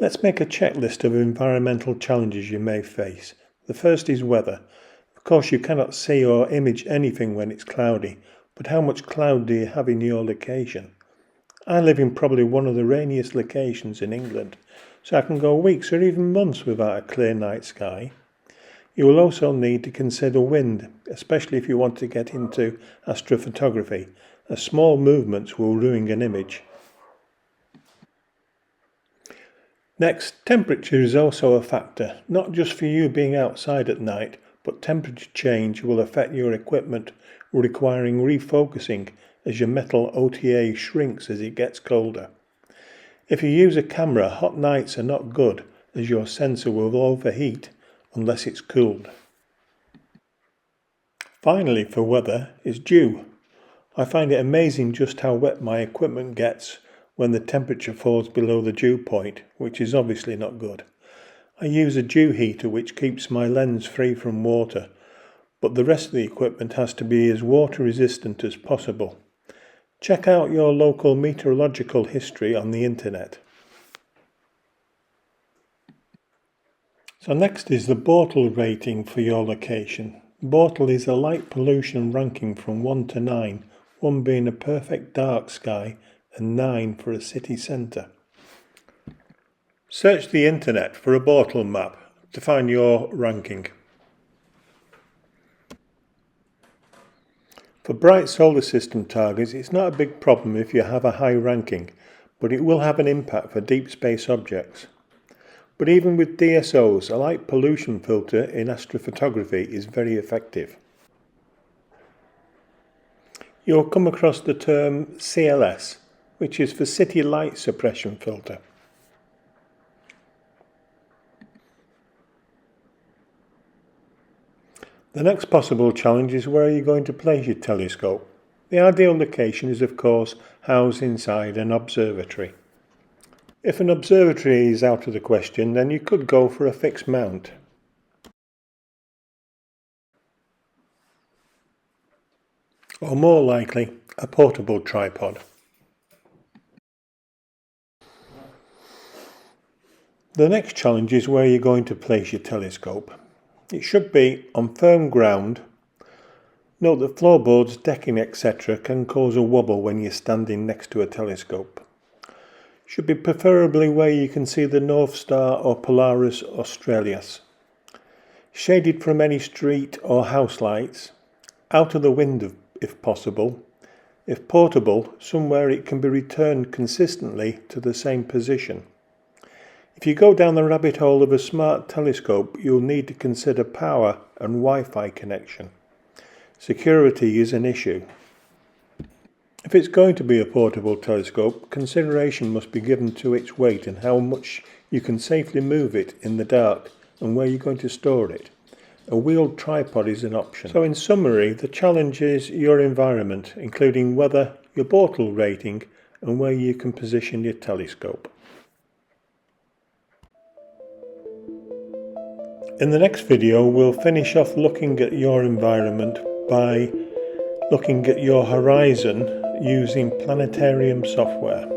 Let's make a checklist of environmental challenges you may face. The first is weather. Of course, you cannot see or image anything when it's cloudy, but how much cloud do you have in your location? I live in probably one of the rainiest locations in England, so I can go weeks or even months without a clear night sky. You will also need to consider wind, especially if you want to get into astrophotography, as small movements will ruin an image. Next, temperature is also a factor, not just for you being outside at night, but temperature change will affect your equipment, requiring refocusing as your metal OTA shrinks as it gets colder. If you use a camera, hot nights are not good, as your sensor will overheat unless it's cooled. Finally, for weather, is dew. I find it amazing just how wet my equipment gets when the temperature falls below the dew point, which is obviously not good. I use a dew heater which keeps my lens free from water, but the rest of the equipment has to be as water resistant as possible. Check out your local meteorological history on the internet. So next is the Bortle rating for your location. Bortle is a light pollution ranking from 1 to 9, 1 being a perfect dark sky and 9 for a city centre. Search the internet for a Bortle map to find your ranking. For bright solar system targets, it's not a big problem if you have a high ranking, but it will have an impact for deep space objects. But even with DSOs, a light pollution filter in astrophotography is very effective. You'll come across the term CLS, which is for City Light Suppression Filter. The next possible challenge is where are you going to place your telescope? The ideal location is of course housed inside an observatory. If an observatory is out of the question, then you could go for a fixed mount. Or more likely, a portable tripod. The next challenge is where you're going to place your telescope. It should be on firm ground. Note that floorboards, decking, etc. can cause a wobble when you're standing next to a telescope. Should be preferably where you can see the North Star or Polaris Australis. Shaded from any street or house lights. Out of the wind if possible. If portable, somewhere it can be returned consistently to the same position. If you go down the rabbit hole of a smart telescope, you'll need to consider power and Wi-Fi connection. Security is an issue. If it's going to be a portable telescope, consideration must be given to its weight and how much you can safely move it in the dark and where you're going to store it. A wheeled tripod is an option. So in summary, the challenge is your environment, including weather, your Bortle rating and where you can position your telescope. In the next video, we'll finish off looking at your environment by looking at your horizon using planetarium software.